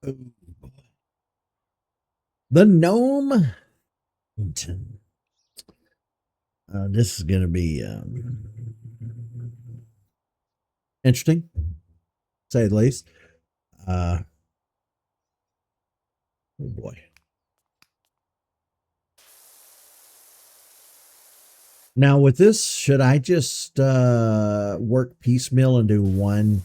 Oh, the gnome. This is going to be interesting, to say the least. Oh boy. Now with this, should I just work piecemeal and do one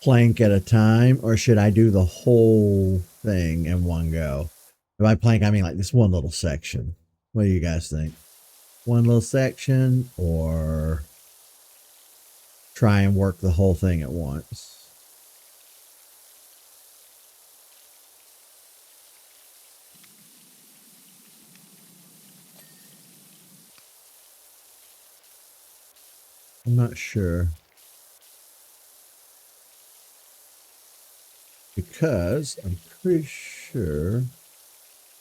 plank at a time, or should I do the whole thing in one go? By plank, I mean like this one little section. What do you guys think? One little section, or try and work the whole thing at once? I'm not sure. Because I'm pretty sure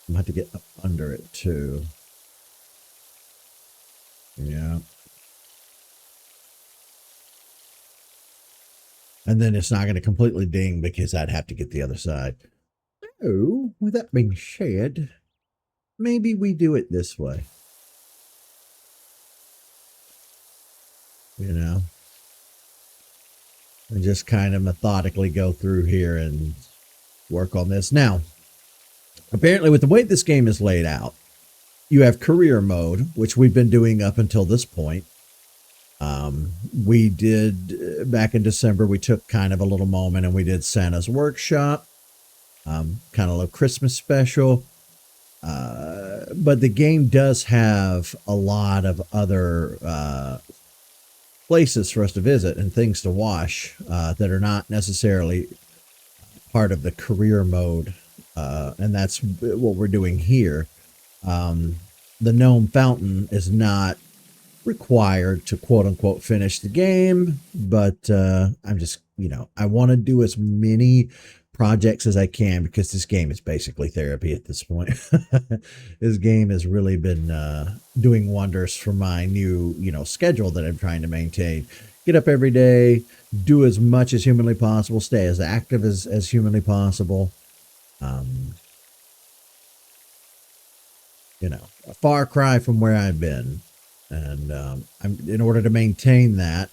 I'm going to have to get up under it too. Yeah. And then it's not going to completely ding because I'd have to get the other side. So, with that being said, maybe we do it this way. You know? And just kind of methodically go through here and work on this. Now, apparently with the way this game is laid out, you have career mode, which we've been doing up until this point. We did back in December, we took kind of a little moment and we did Santa's Workshop, kind of a little Christmas special. But the game does have a lot of other places for us to visit and things to wash that are not necessarily part of the career mode. And that's what we're doing here. The Gnome Fountain is not required to quote unquote finish the game, but I'm just, I want to do as many projects as I can because this game is basically therapy at this point. This game has really been doing wonders for my new, schedule that I'm trying to maintain. Get up every day, do as much as humanly possible, stay as active as humanly possible. A far cry from where I've been. And in order to maintain that,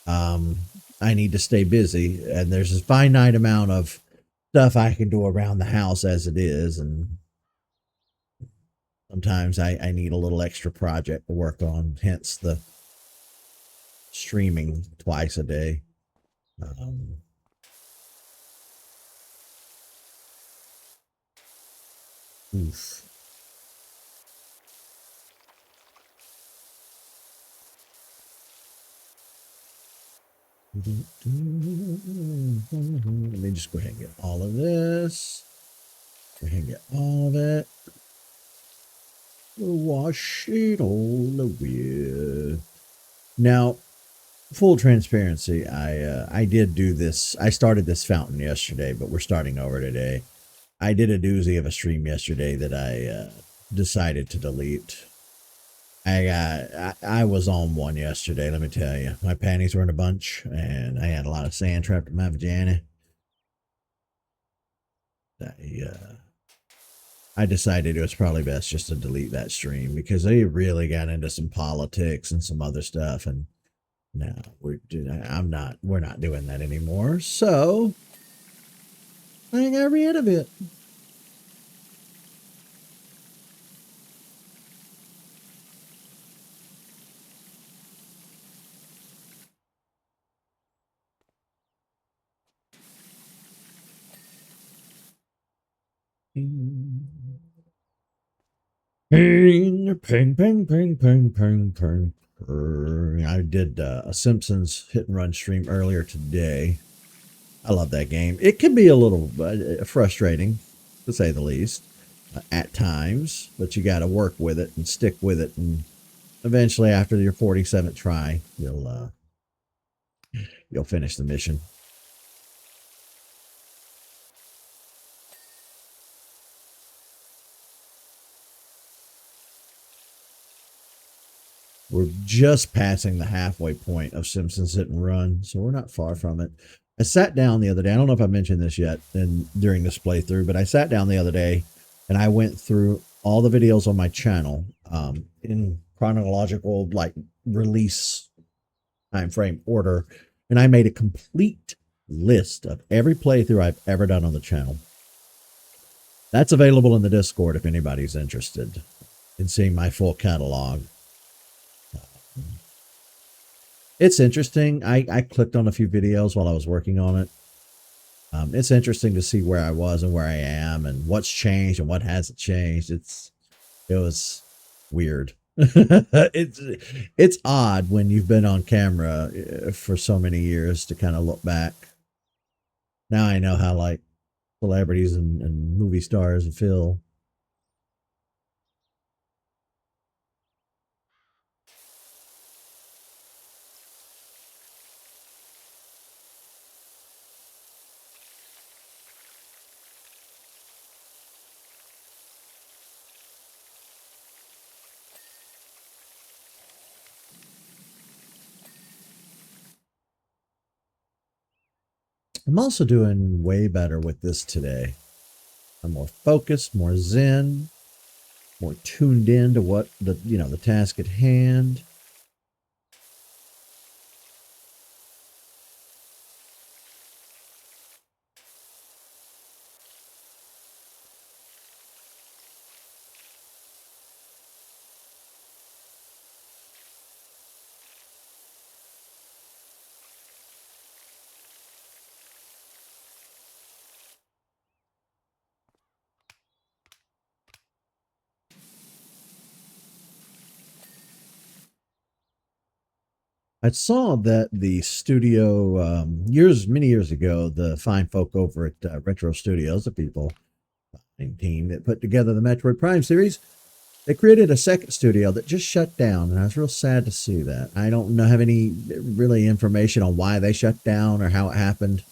I need to stay busy. And there's a finite amount of stuff I can do around the house as it is. And sometimes I need a little extra project to work on, hence the streaming twice a day. Oof. Let me just go ahead and get all of this. Go ahead and get all of it. Wash it all away. Now, full transparency, I did do this. I started this fountain yesterday, but we're starting over today. I did a doozy of a stream yesterday that I decided to delete. I was on one yesterday, let me tell you. My panties were in a bunch, and I had a lot of sand trapped in my vagina. I decided it was probably best just to delete that stream because they really got into some politics and some other stuff, and no, we're not doing that anymore. So I got rid of it. Ping, ping, ping, ping, ping, ping, ping, ping. I did a Simpsons hit and run stream earlier today. I love that game. It can be a little frustrating, to say the least, at times, but you got to work with it and stick with it, and eventually, after your 47th try, you'll finish the mission. We're just passing the halfway point of Simpsons Hit and Run, so we're not far from it. I sat down the other day. I don't know if I mentioned this yet during this playthrough, but I sat down the other day and I went through all the videos on my channel in chronological like release time frame order, and I made a complete list of every playthrough I've ever done on the channel. That's available in the Discord if anybody's interested in seeing my full catalog. It's interesting. I clicked on a few videos while I was working on it. It's interesting to see where I was and where I am and what's changed and what hasn't changed. It was weird. It's odd when you've been on camera for so many years to kind of look back. Now I know how like celebrities and movie stars feel. I'm also doing way better with this today. I'm more focused, more zen, more tuned in to what the task at hand. I saw that the studio many years ago, the fine folk over at Retro Studios, the people team that put together the Metroid Prime series, they created a second studio that just shut down, and I was real sad to see that. I don't know have any really information on why they shut down or how it happened.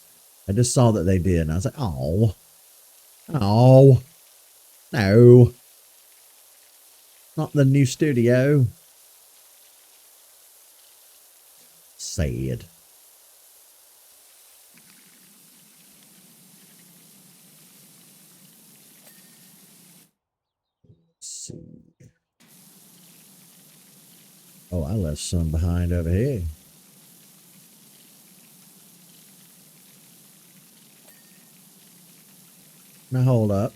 I just saw that they did, and I was like, oh, no, not the new studio. Sad. Let's see. Oh, I left some behind over here. Now hold up.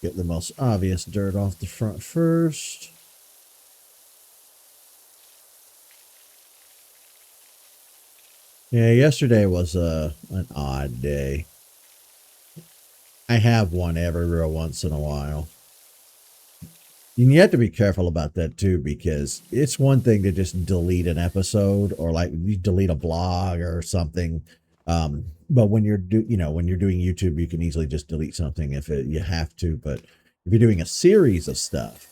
Get the most obvious dirt off the front first. Yeah, yesterday was an odd day. I have one every real once in a while. And you have to be careful about that too, because it's one thing to just delete an episode or like you delete a blog or something. But when you're when you're doing YouTube, you can easily just delete something if you have to. But if you're doing a series of stuff,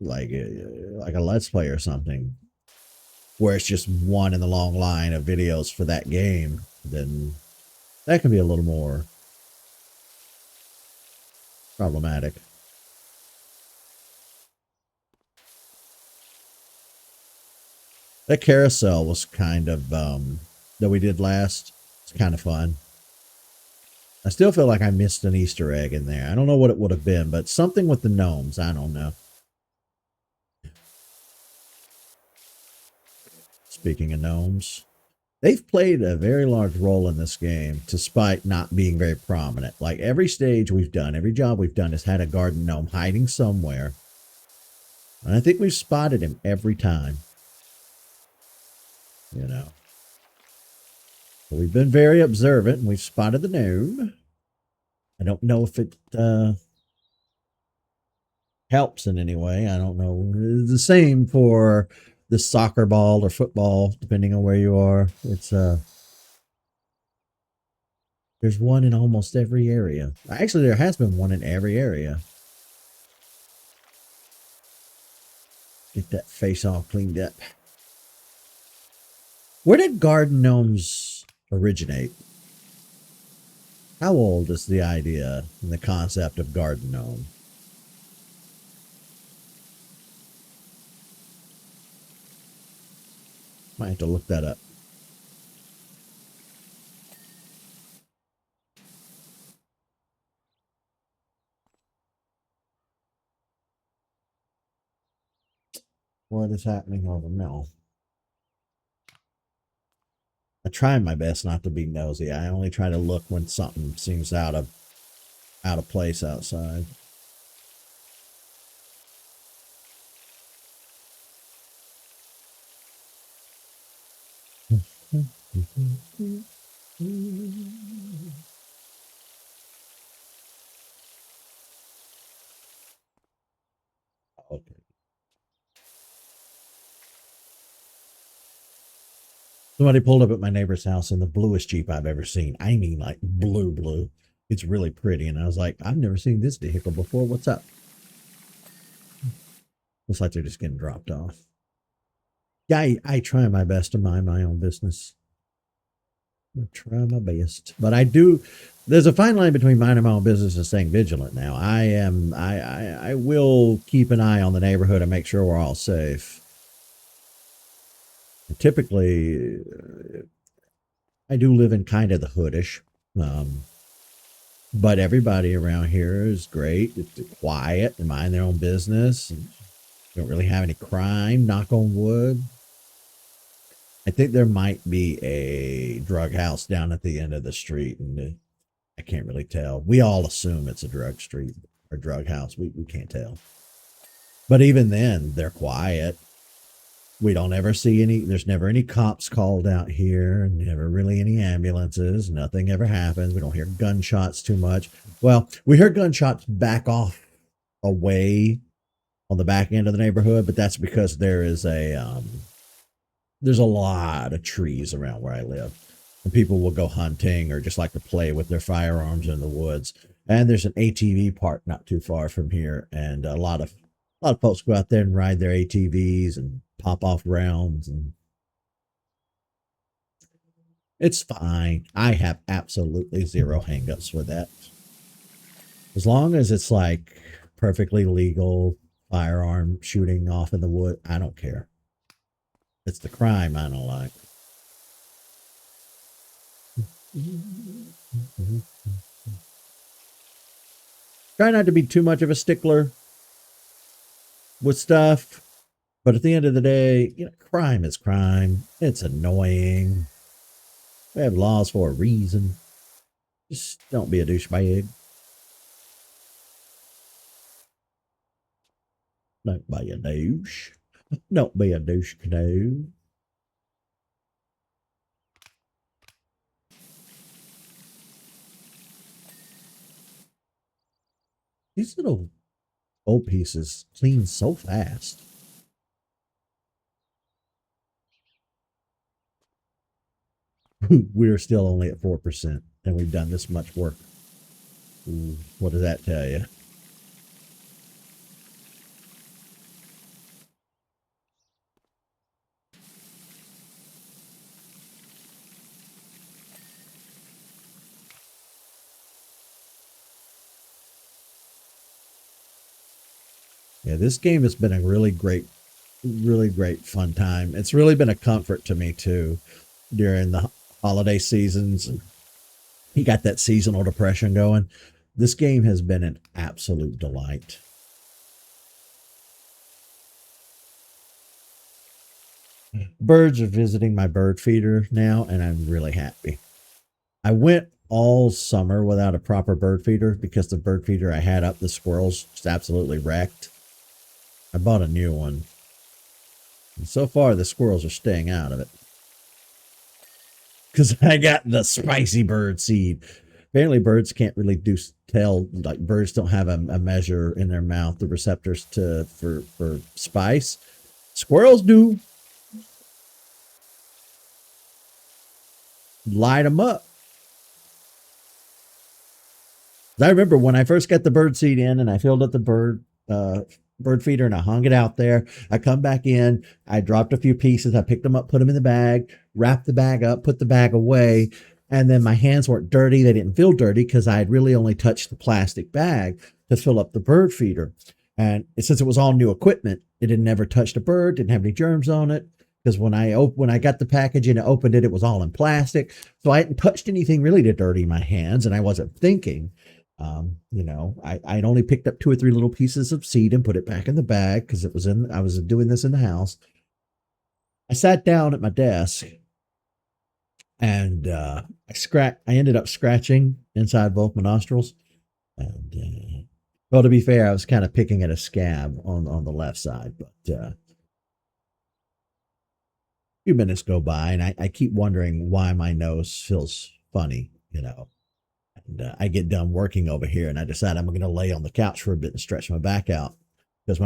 like a Let's Play or something, where it's just one in the long line of videos for that game, then that can be a little more problematic. That carousel was kind of that we did last. It's kind of fun. I still feel like I missed an Easter egg in there. I don't know what it would have been, but something with the gnomes. I don't know. Speaking of gnomes, they've played a very large role in this game, despite not being very prominent. Like every stage we've done, every job we've done has had a garden gnome hiding somewhere. And I think we've spotted him every time. You know. We've been very observant and we've spotted the gnome. I don't know if it helps in any way. I don't know. It's the same for the soccer ball or football, depending on where you are. It's there's one in almost every area. Actually, there has been one in every area. Get that face all cleaned up. Where did garden gnomes originate? How old is the idea and the concept of garden gnome? Might have to look that up. What is happening over now? I try my best not to be nosy. I only try to look when something seems out of place outside. Okay. Somebody pulled up at my neighbor's house in the bluest Jeep I've ever seen. I mean, like blue. It's really pretty. And I was like, I've never seen this vehicle before. What's up? Looks like they're just getting dropped off. Yeah, I try my best to mind my own business. I try my best. But I do, there's a fine line between minding my own business and staying vigilant now. I will keep an eye on the neighborhood and make sure we're all safe. Typically, I do live in kind of the hoodish. But everybody around here is great. It's quiet and mind their own business. And don't really have any crime, knock on wood. I think there might be a drug house down at the end of the street, and I can't really tell. We all assume it's a drug street or drug house. We can't tell. But even then, they're quiet. We don't ever see any, there's never any cops called out here, never really any ambulances. Nothing ever happens. We don't hear gunshots too much. Well, we hear gunshots back off away on the back end of the neighborhood, but that's because there's a lot of trees around where I live. And people will go hunting or just like to play with their firearms in the woods. And there's an ATV park not too far from here, and a lot of folks go out there and ride their ATVs and pop off rounds, and it's fine. I have absolutely zero hangups with that. As long as it's like perfectly legal firearm shooting off in the wood, I don't care. It's the crime I don't like. Try not to be too much of a stickler with stuff, but at the end of the day, crime is crime. It's annoying. We have laws for a reason. Just don't be a douchebag. Don't be a douche. Don't be a douche canoe. These little old pieces clean so fast. We're still only at 4%, and we've done this much work. Ooh, what does that tell you? Yeah, this game has been a really great fun time. It's really been a comfort to me too during the holiday seasons. You got that seasonal depression going. This game has been an absolute delight. Birds are visiting my bird feeder now, and I'm really happy. I went all summer without a proper bird feeder because the bird feeder I had up, the squirrels just absolutely wrecked. I bought a new one. And so far, the squirrels are staying out of it. Because I got the spicy bird seed. Apparently, birds can't really tell. Like, birds don't have a measure in their mouth, the receptors for spice. Squirrels do. Light them up. I remember when I first got the bird seed in and I filled up the bird bird feeder and I hung it out there. I come back in, I dropped a few pieces, I picked them up, put them in the bag, wrapped the bag up, put the bag away, and then my hands weren't dirty. They didn't feel dirty because I had really only touched the plastic bag to fill up the bird feeder. And since it was all new equipment, it had never touched a bird, didn't have any germs on it. Because when I got the package and I opened it, it was all in plastic. So I hadn't touched anything really to dirty my hands, and I wasn't thinking. I'd only picked up 2 or 3 little pieces of seed and put it back in the bag because I was doing this in the house. I sat down at my desk and I ended up scratching inside both my nostrils. And well, to be fair, I was kind of picking at a scab on the left side, but a few minutes go by and I keep wondering why my nose feels funny, And I get done working over here and I decide I'm going to lay on the couch for a bit and stretch my back out because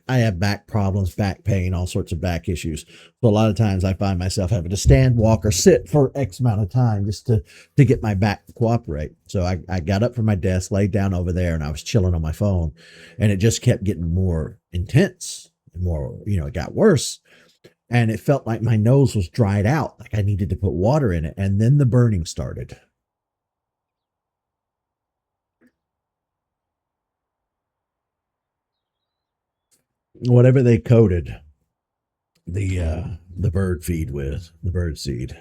I have back problems, back pain, all sorts of back issues. So a lot of times I find myself having to stand, walk, or sit for X amount of time just to get my back to cooperate. So I got up from my desk, laid down over there, and I was chilling on my phone, and it just kept getting more intense, more, it got worse. And it felt like my nose was dried out, like I needed to put water in it. And then the burning started. Whatever they coated the bird feed with, the bird seed,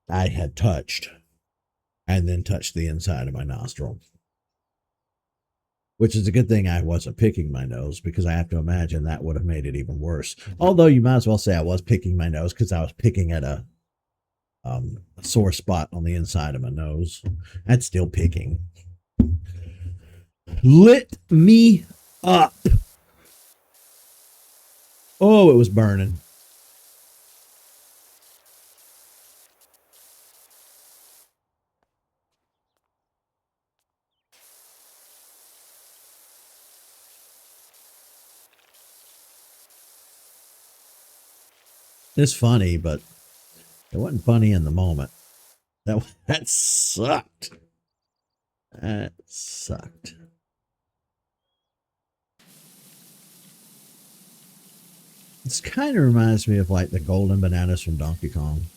I had touched and then touched the inside of my nostril. Which is a good thing I wasn't picking my nose because I have to imagine that would have made it even worse. Although you might as well say I was picking my nose because I was picking at a sore spot on the inside of my nose. That's still picking. Lit me up. Oh, it was burning. It's funny, but it wasn't funny in the moment. That sucked. That sucked. This kind of reminds me of like the golden bananas from Donkey Kong.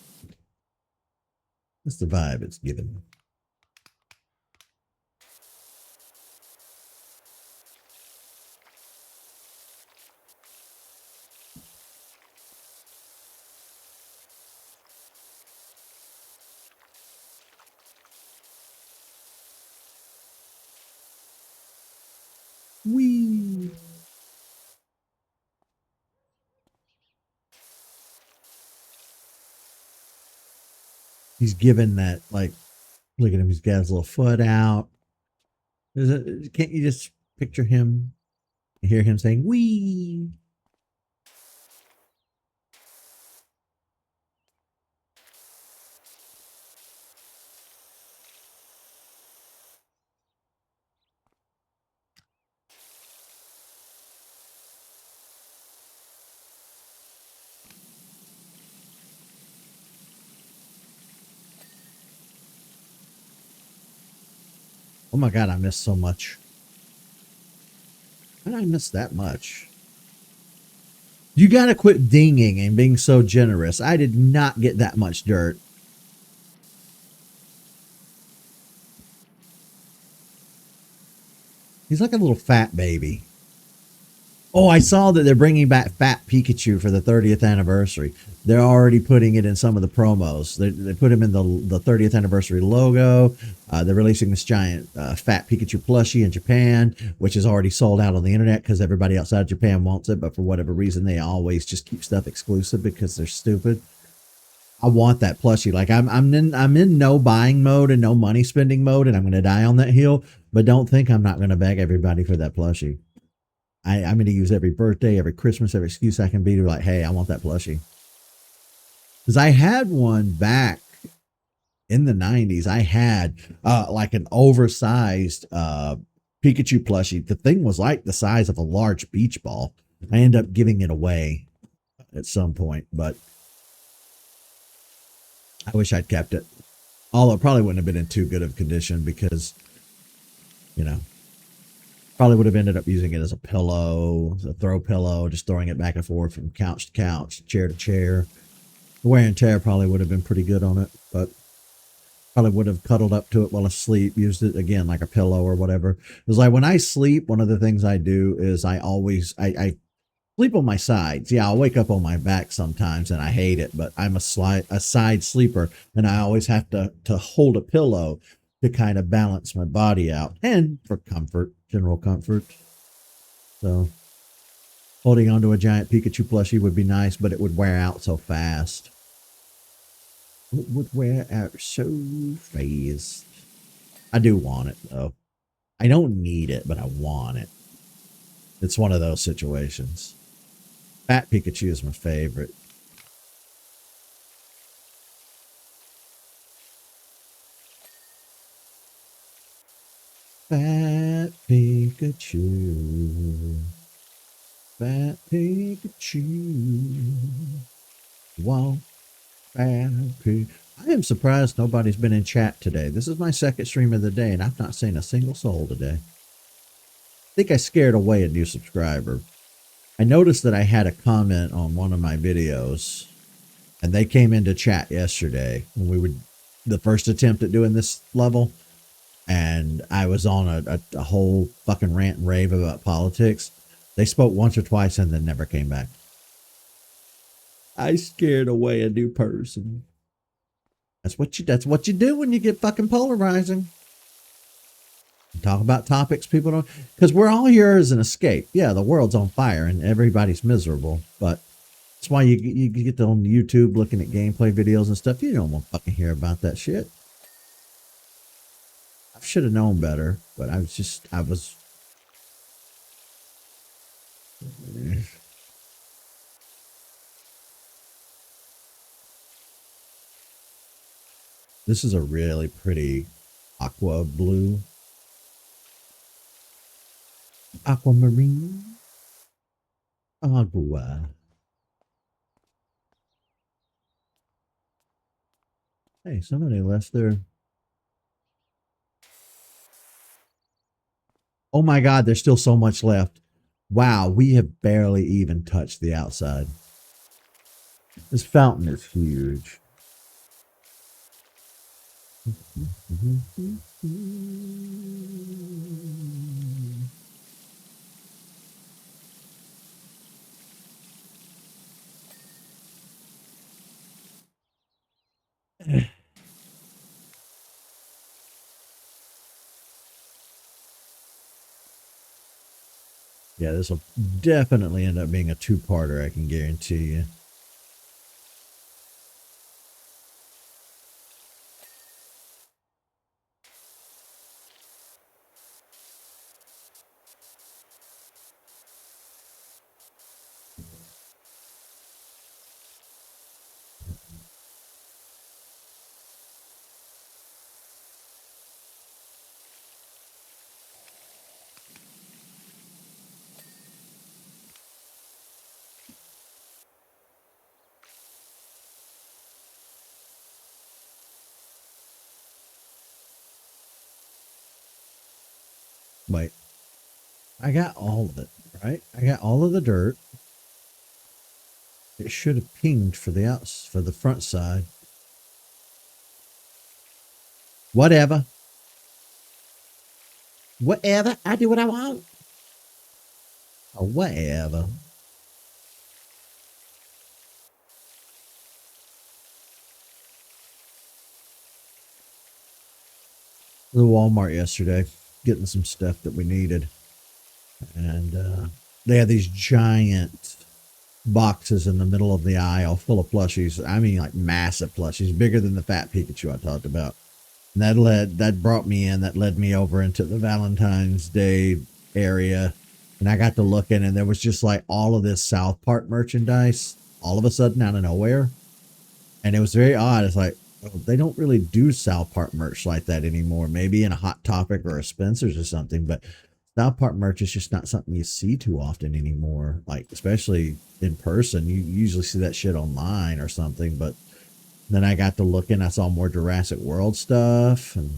That's the vibe it's given. Wee. He's given that, like, look at him. He's got his little foot out. Can't you just picture him, hear him saying, wee? Oh my God, I missed so much. How did I miss that much? You got to quit dinging and being so generous. I did not get that much dirt. He's like a little fat baby. Oh, I saw that they're bringing back Fat Pikachu for the 30th anniversary. They're already putting it in some of the promos. They put him in the 30th anniversary logo. They're releasing this giant Fat Pikachu plushie in Japan, which is already sold out on the internet because everybody outside of Japan wants it. But for whatever reason, they always just keep stuff exclusive because they're stupid. I want that plushie. Like I'm in no buying mode and no money spending mode, and I'm going to die on that hill. But don't think I'm not going to beg everybody for that plushie. I'm going to use every birthday, every Christmas, every excuse I can be to like, hey, I want that plushie. Because I had one back in the 90s. I had like an oversized Pikachu plushie. The thing was like the size of a large beach ball. I ended up giving it away at some point, but I wish I'd kept it. Although it probably wouldn't have been in too good of condition because, you know, Probably would have ended up using it as a pillow, a throw pillow, just throwing it back and forth from couch to couch, chair to chair. The wear and tear probably would have been pretty good on it, but probably would have cuddled up to it while asleep, used it again like a pillow or whatever. It was like when I sleep, one of the things I do is I sleep on my sides. Yeah, I'll wake up on my back sometimes and I hate it, but I'm a side sleeper and I always have to hold a pillow to kind of balance my body out and for comfort, general comfort. So holding onto a giant Pikachu plushie would be nice, but it would wear out so fast. It would wear out so fast. I do want it though. I don't need it, but I want it. It's one of those situations. Fat Pikachu is my favorite. Fat Pikachu. Fat Pikachu. Wow. Fat Pikachu. I am surprised nobody's been in chat today. This is my second stream of the day, and I've not seen a single soul today. I think I scared away a new subscriber. I noticed that I had a comment on one of my videos, and they came into chat yesterday when we would the first attempt at doing this level, and I was on a whole fucking rant and rave about politics. They spoke once or twice and then never came back. I scared away a new person. That's what you do when you get fucking polarizing. Talk about topics people don't, because we're all here as an escape. Yeah, the world's on fire and everybody's miserable, but that's why you get on YouTube looking at gameplay videos and stuff. You don't want to fucking hear about that shit. I should have known better, but I was. This is a really pretty aqua blue. Aquamarine. Agua. Hey, somebody left their... Oh my God, there's still so much left. Wow, we have barely even touched the outside. This fountain is huge. Yeah, this will definitely end up being a two-parter, I can guarantee you. Wait, I got all of it, right? I got all of the dirt. It should have pinged for the front side. Whatever. Whatever. I do what I want. Or whatever. The Walmart yesterday, getting some stuff that we needed. And they had these giant boxes in the middle of the aisle full of plushies. I mean, like massive plushies, bigger than the fat Pikachu I talked about. And that brought me in, that led me over into the Valentine's Day area. And I got to looking, and there was just like all of this South Park merchandise all of a sudden out of nowhere. And it was very odd. It's like, oh, they don't really do South Park merch like that anymore. Maybe in a Hot Topic or a Spencer's or something, but South Park merch is just not something you see too often anymore. Like, especially in person, you usually see that shit online or something. But then I got to looking, I saw more Jurassic World stuff, and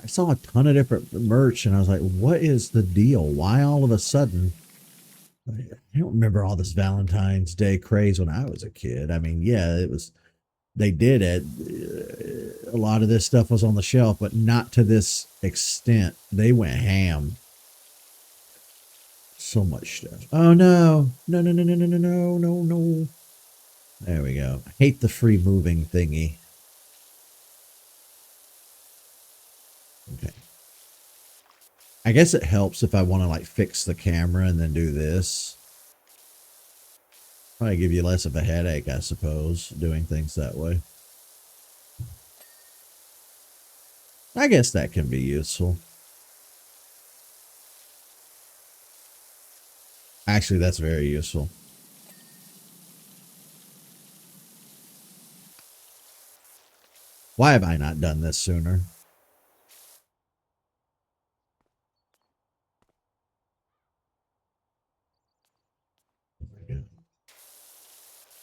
I saw a ton of different merch, and I was like, what is the deal? Why all of a sudden? I don't remember all this Valentine's Day craze when I was a kid. I mean, yeah, it was, they did it. A lot of this stuff was on the shelf, but not to this extent. They went ham. So much stuff. Oh no. No, no, no, no, no, no, no, no, no. There we go. I hate the free moving thingy. Okay. I guess it helps if I want to like fix the camera and then do this. Probably give you less of a headache, I suppose, doing things that way. I guess that can be useful. Actually, that's very useful. Why have I not done this sooner?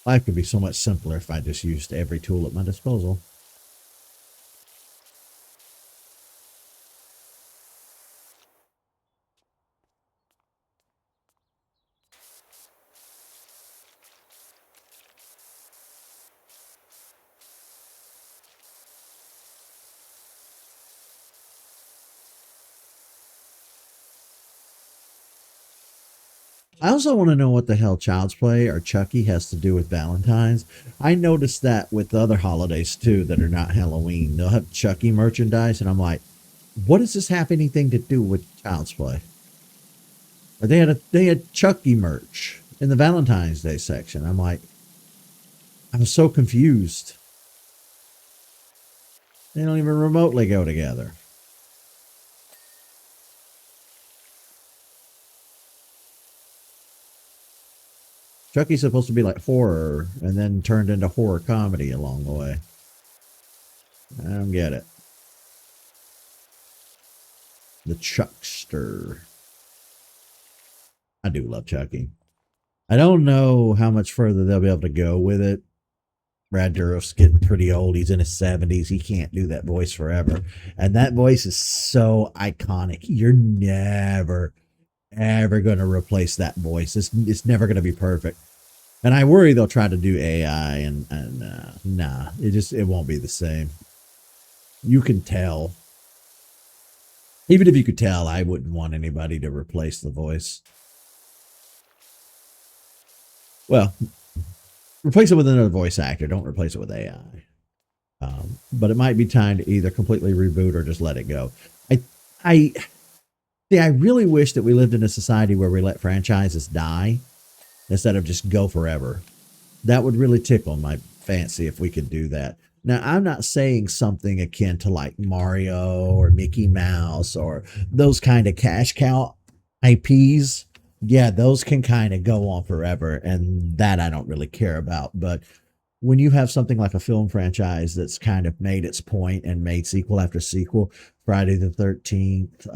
Life could be so much simpler if I just used every tool at my disposal. I also want to know what the hell Child's Play or Chucky has to do with Valentine's. I noticed that with other holidays too that are not Halloween. They'll have Chucky merchandise, and I'm like, what does this have anything to do with Child's Play? Or they had Chucky merch in the Valentine's Day section. I'm like, I'm so confused. They don't even remotely go together. Chucky's supposed to be like horror and then turned into horror comedy along the way. I don't get it. The Chuckster. I do love Chucky. I don't know how much further they'll be able to go with it. Brad Dourif's getting pretty old. He's in his 70s. He can't do that voice forever. And that voice is so iconic. You're never, ever going to replace that voice. It's never going to be perfect. And I worry they'll try to do AI and nah, it won't be the same. You can tell. Even if you could tell, I wouldn't want anybody to replace the voice. Well, replace it with another voice actor. Don't replace it with AI. But it might be time to either completely reboot or just let it go. I see. I really wish that we lived in a society where we let franchises die instead of just go forever. That would really tickle my fancy if we could do that. Now, I'm not saying something akin to like Mario or Mickey Mouse or those kind of cash cow IPs. Yeah, those can kind of go on forever, and that I don't really care about. But when you have something like a film franchise that's kind of made its point and made sequel after sequel, Friday the 13th,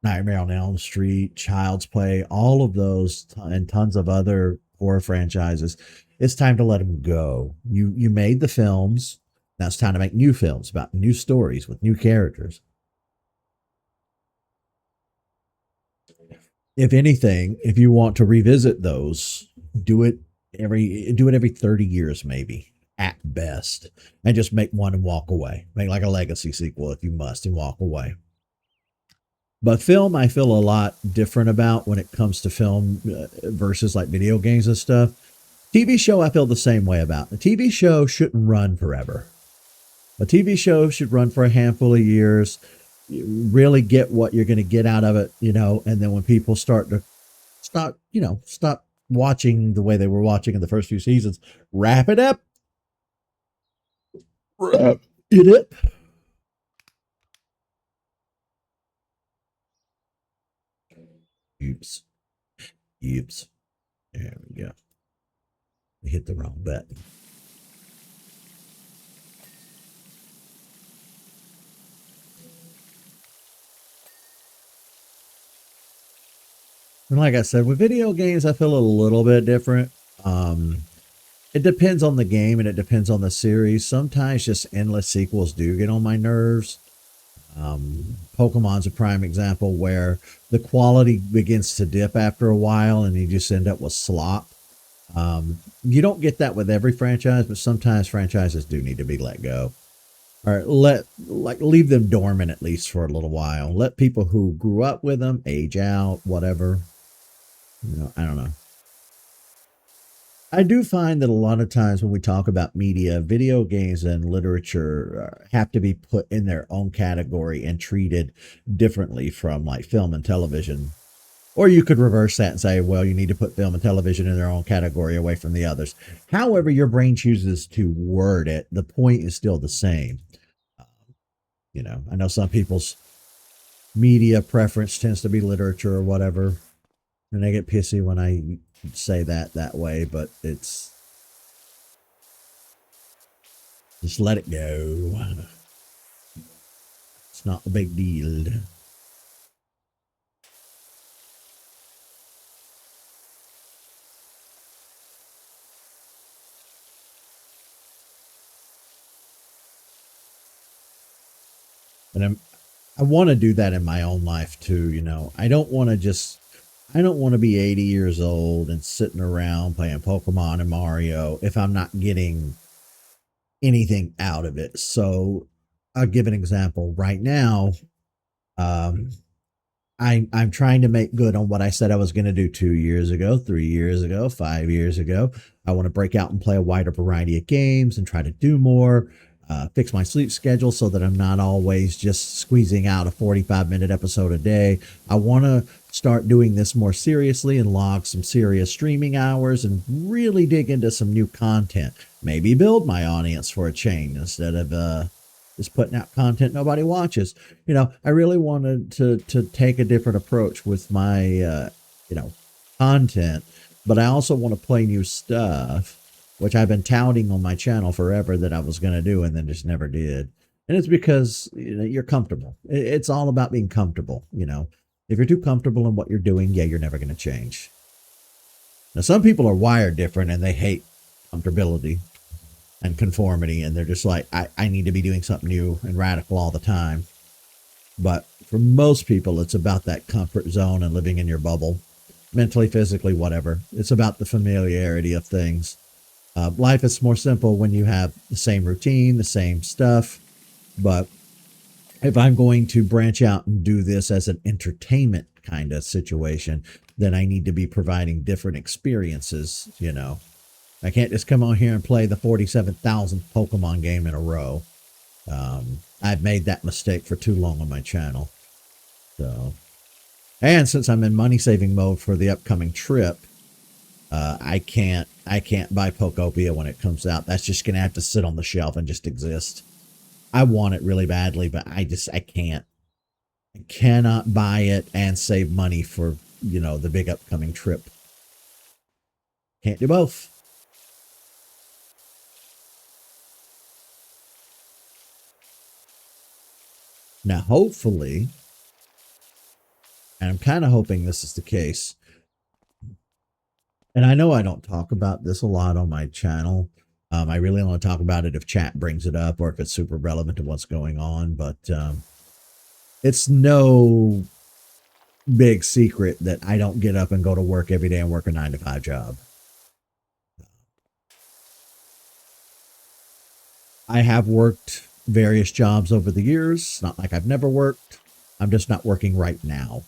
Nightmare on Elm Street, Child's Play, all of those, and tons of other horror franchises. It's time to let them go. You made the films. Now it's time to make new films about new stories with new characters. If anything, if you want to revisit those, do it every 30 years maybe at best, and just make one and walk away. Make like a legacy sequel if you must and walk away. But film, I feel a lot different about when it comes to film versus like video games and stuff. TV show, I feel the same way about. A TV show shouldn't run forever. A TV show should run for a handful of years. You really get what you're going to get out of it, and then when people start to stop watching the way they were watching in the first few seasons, wrap it up. Wrap it up. Oops. Oops. There we go. We hit the wrong button. And like I said, with video games, I feel a little bit different. It depends on the game and it depends on the series. Sometimes just endless sequels do get on my nerves. Pokemon's a prime example where the quality begins to dip after a while and you just end up with slop. You don't get that with every franchise, but sometimes franchises do need to be let go. Or leave them dormant at least for a little while. Let people who grew up with them age out, whatever. I don't know. I do find that a lot of times when we talk about media, video games and literature have to be put in their own category and treated differently from like film and television. Or you could reverse that and say, well, you need to put film and television in their own category away from the others. However, your brain chooses to word it, the point is still the same. I know some people's media preference tends to be literature or whatever, and they get pissy when I say that way, but it's just let it go. It's not a big deal. And I want to do that in my own life too. I don't want to be 80 years old and sitting around playing Pokemon and Mario if I'm not getting anything out of it. So I'll give an example right now. Um, I'm trying to make good on what I said I was going to do 2 years ago, 3 years ago, 5 years ago. I want to break out and play a wider variety of games and try to do more. Fix my sleep schedule so that I'm not always just squeezing out a 45-minute episode a day. I want to start doing this more seriously and log some serious streaming hours and really dig into some new content. Maybe build my audience for a change instead of just putting out content nobody watches. I really wanted to take a different approach with my content, but I also want to play new stuff, which I've been touting on my channel forever that I was going to do and then just never did. And it's because you're comfortable. It's all about being comfortable. If you're too comfortable in what you're doing, yeah, you're never going to change. Now, some people are wired different and they hate comfortability and conformity, and they're just like, I need to be doing something new and radical all the time. But for most people, it's about that comfort zone and living in your bubble, mentally, physically, whatever. It's about the familiarity of things. Life is more simple when you have the same routine, the same stuff. But if I'm going to branch out and do this as an entertainment kind of situation, then I need to be providing different experiences. I can't just come on here and play the 47,000th Pokemon game in a row. I've made that mistake for too long on my channel. And since I'm in money saving mode for the upcoming trip, I can't buy Pokopia when it comes out. That's just gonna have to sit on the shelf and just exist. I want it really badly, but I can't. I cannot buy it and save money for the big upcoming trip. Can't do both. Now, hopefully, and I'm kind of hoping this is the case, and I know I don't talk about this a lot on my channel. I really only talk about it if chat brings it up or if it's super relevant to what's going on, but it's no big secret that I don't get up and go to work every day and work a 9-to-5 job. I have worked various jobs over the years. It's not like I've never worked. I'm just not working right now.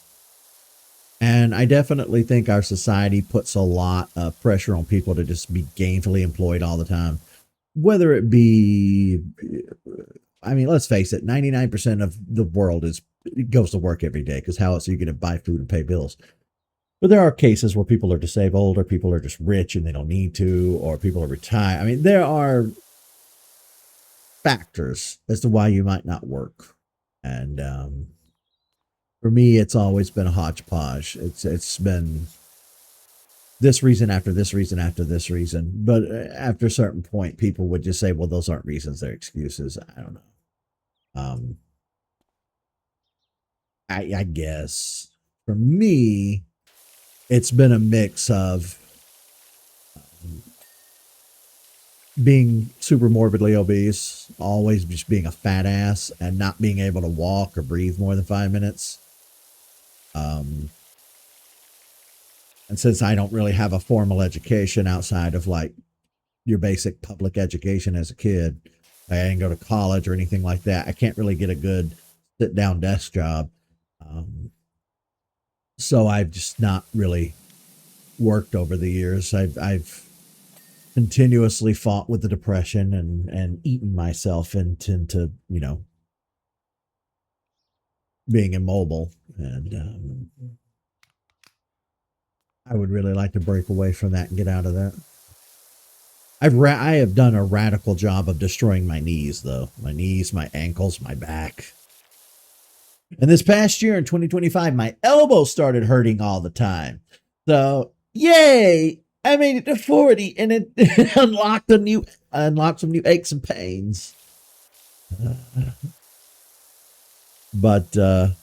And I definitely think our society puts a lot of pressure on people to just be gainfully employed all the time. Whether it be, I mean, let's face it, 99% of the world goes to work every day because how else are you going to buy food and pay bills? But there are cases where people are disabled or people are just rich and they don't need to, or people are retired. I mean, there are factors as to why you might not work. And for me, it's always been a hodgepodge. It's been this reason after this reason after this reason. But after a certain point, people would just say, well, those aren't reasons, they're excuses. I don't know. I guess for me, it's been a mix of being super morbidly obese, always just being a fat ass and not being able to walk or breathe more than 5 minutes. Um, and since I don't really have a formal education outside of like your basic public education as a kid, I didn't go to college or anything like that. I can't really get a good sit down desk job. Um, so I've just not really worked over the years. I've continuously fought with the depression and eaten myself into being immobile. And I would really like to break away from that and get out of that. I have done a radical job of destroying my knees, though. My knees, my ankles, my back. And this past year in 2025, my elbow started hurting all the time. So, yay! I made it to 40 and it unlocked some new aches and pains. But a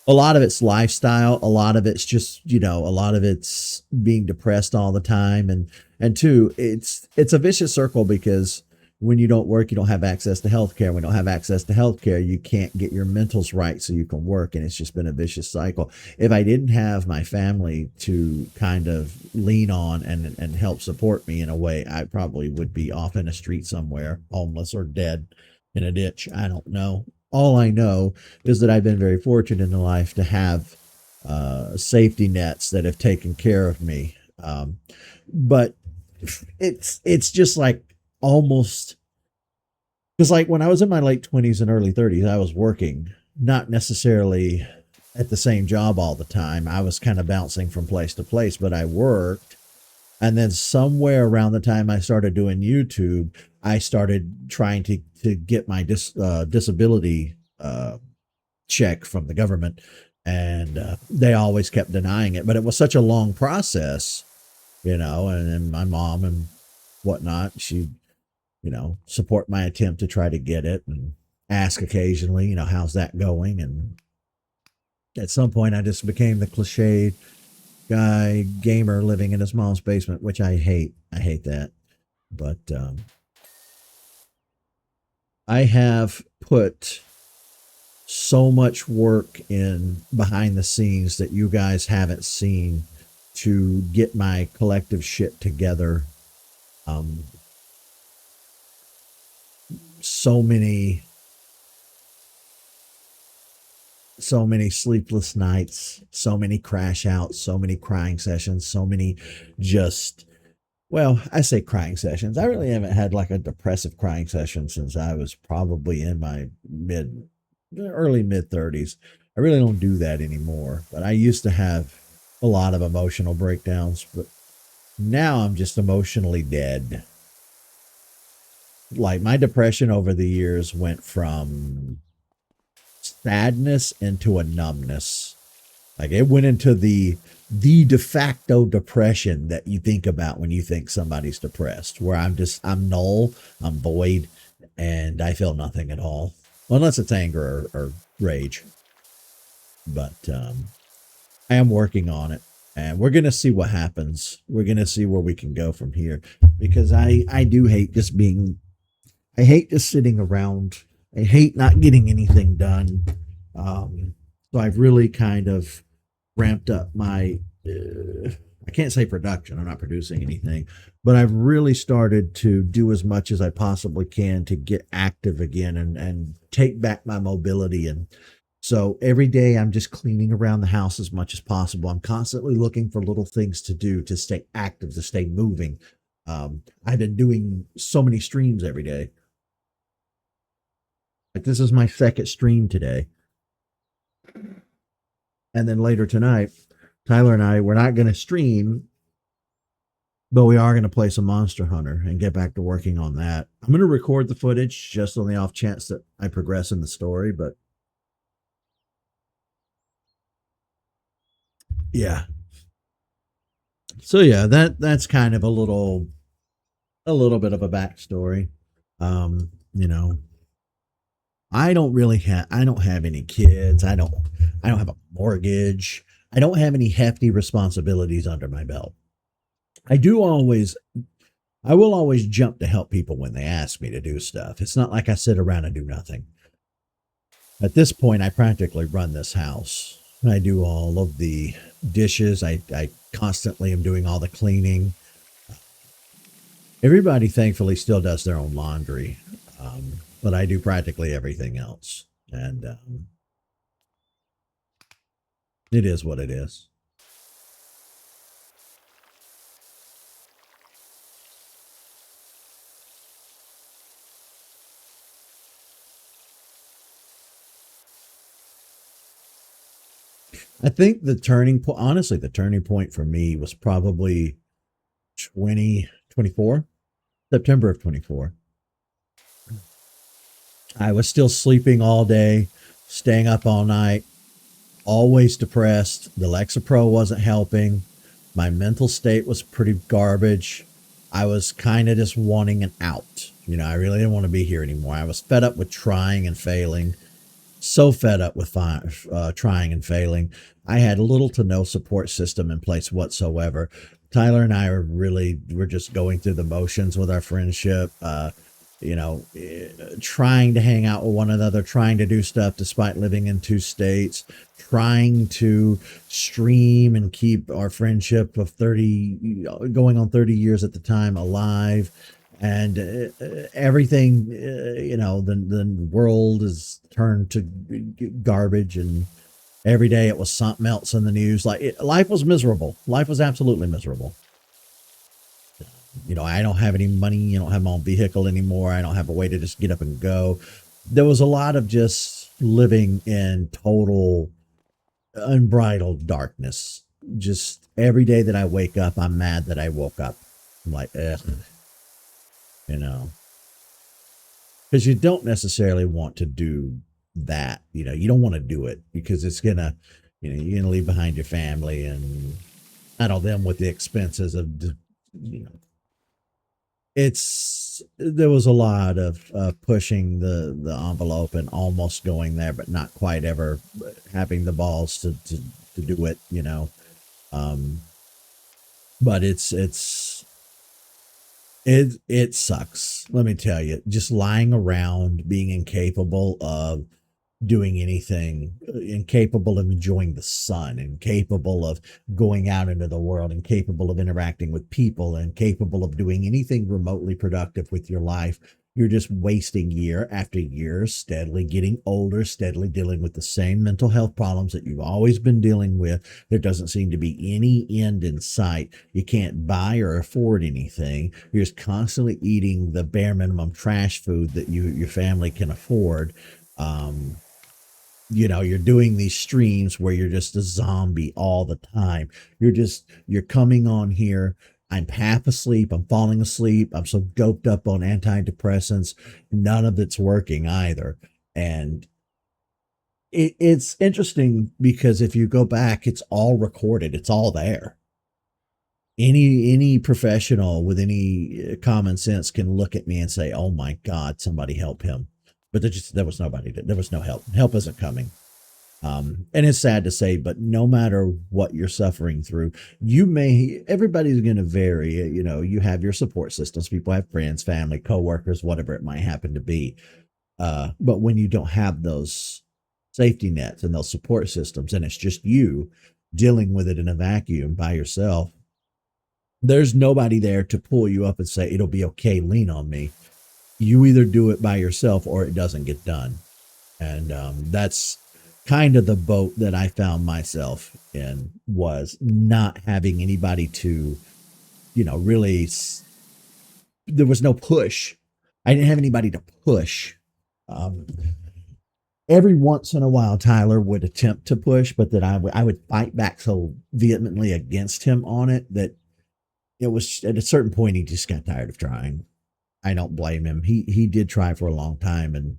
lot of it's lifestyle, a lot of it's just, a lot of it's being depressed all the time, and two, it's a vicious circle because when you don't work, you don't have access to healthcare. When you don't have access to healthcare, you can't get your mentals right so you can work, and it's just been a vicious cycle. If I didn't have my family to kind of lean on and help support me in a way, I probably would be off in a street somewhere, homeless or dead in a ditch. I don't know. All I know is that I've been very fortunate in life to have safety nets that have taken care of me. But it's just like almost because like when I was in my late 20s and early 30s, I was working, not necessarily at the same job all the time. I was kind of bouncing from place to place, but I worked. And then somewhere around the time I started doing YouTube, I started trying to get my disability check from the government, and they always kept denying it. But it was such a long process, and my mom and whatnot, she, support my attempt to try to get it and ask occasionally, how's that going? And at some point, I just became the cliche guy gamer living in his mom's basement, which I hate. I hate that. But I have put so much work in behind the scenes that you guys haven't seen to get my collective shit together. Um, so many sleepless nights, so many crash outs, so many crying sessions, so many just, well, I say crying sessions. I really haven't had like a depressive crying session since I was probably in my early mid 30s. I really don't do that anymore, but I used to have a lot of emotional breakdowns, but now I'm just emotionally dead. Like my depression over the years went from sadness into a numbness. Like it went into the de facto depression that you think about when you think somebody's depressed, where I'm null, I'm void, and I feel nothing at all, unless it's anger or rage. But I am working on it, and we're gonna see what happens. We're gonna see where we can go from here, because I do hate just being, I hate just sitting around. I hate not getting anything done. So I've really kind of ramped up my, I can't say production, I'm not producing anything, but I've really started to do as much as I possibly can to get active again and take back my mobility. And so every day I'm just cleaning around the house as much as possible. I'm constantly looking for little things to do to stay active, to stay moving. I've been doing so many streams every day. Like this is my second stream today. And then later tonight, Tyler and I, we're not going to stream, but we are going to play some Monster Hunter and get back to working on that. I'm going to record the footage just on the off chance that I progress in the story, but yeah. So yeah, that's kind of a little bit of a backstory. You know, I don't have any kids. I don't have a mortgage. I don't have any hefty responsibilities under my belt. I do always I will always jump to help people when they ask me to do stuff. It's not like I sit around and do nothing. At this point, I practically run this house. I do all of the dishes. I constantly am doing all the cleaning. Everybody, thankfully, still does their own laundry, but I do practically everything else. And it is what it is. I think the turning point, honestly, the turning point for me was probably 2024, September of 24. I was still sleeping all day, staying up all night, always depressed. The Lexapro wasn't helping. My mental state was pretty garbage. I was kind of just wanting an out. I really didn't want to be here anymore. I was fed up with trying and failing. So fed up with trying and failing. I had little to no support system in place whatsoever. Tyler and I we're just going through the motions with our friendship. Trying to hang out with one another, trying to do stuff despite living in two states, trying to stream and keep our friendship of 30, going on 30 years at the time, alive. And everything, the world is turned to garbage. And every day it was something else in the news. Life was miserable. Life was absolutely miserable. I don't have any money. I don't have my own vehicle anymore. I don't have a way to just get up and go. There was a lot of just living in total unbridled darkness. Just every day that I wake up, I'm mad that I woke up. I'm like, ugh, you know, because you don't necessarily want to do that. You don't want to do it because it's gonna, you're gonna leave behind your family and I don't them with the expenses of, you know, there was a lot of pushing the envelope and almost going there, but not quite ever having the balls to do it. Um, but it sucks. Let me tell you, just lying around, being incapable of doing anything, incapable of enjoying the sun, incapable of going out into the world, incapable of interacting with people, incapable of doing anything remotely productive with your life. You're just wasting year after year, steadily getting older, steadily dealing with the same mental health problems that you've always been dealing with. There doesn't seem to be any end in sight. You can't buy or afford anything. You're just constantly eating the bare minimum trash food that your family can afford. Um, you're doing these streams where you're just a zombie all the time. You're coming on here. I'm half asleep. I'm falling asleep. I'm so doped up on antidepressants. None of it's working either. And it's interesting because if you go back, it's all recorded. It's all there. Any professional with any common sense can look at me and say, "Oh my God, somebody help him." But there was nobody. There was no help. Help isn't coming. And it's sad to say, but no matter what you're suffering through, everybody's going to vary. You have your support systems. People have friends, family, coworkers, whatever it might happen to be. But when you don't have those safety nets and those support systems, and it's just you dealing with it in a vacuum by yourself, there's nobody there to pull you up and say, "It'll be okay, lean on me." You either do it by yourself or it doesn't get done. And that's kind of the boat that I found myself in, was not having anybody to, really, there was no push. I didn't have anybody to push. Um, every once in a while, Tyler would attempt to push, but that I would fight back so vehemently against him on it that it was at a certain point, he just got tired of trying. I don't blame him. He did try for a long time and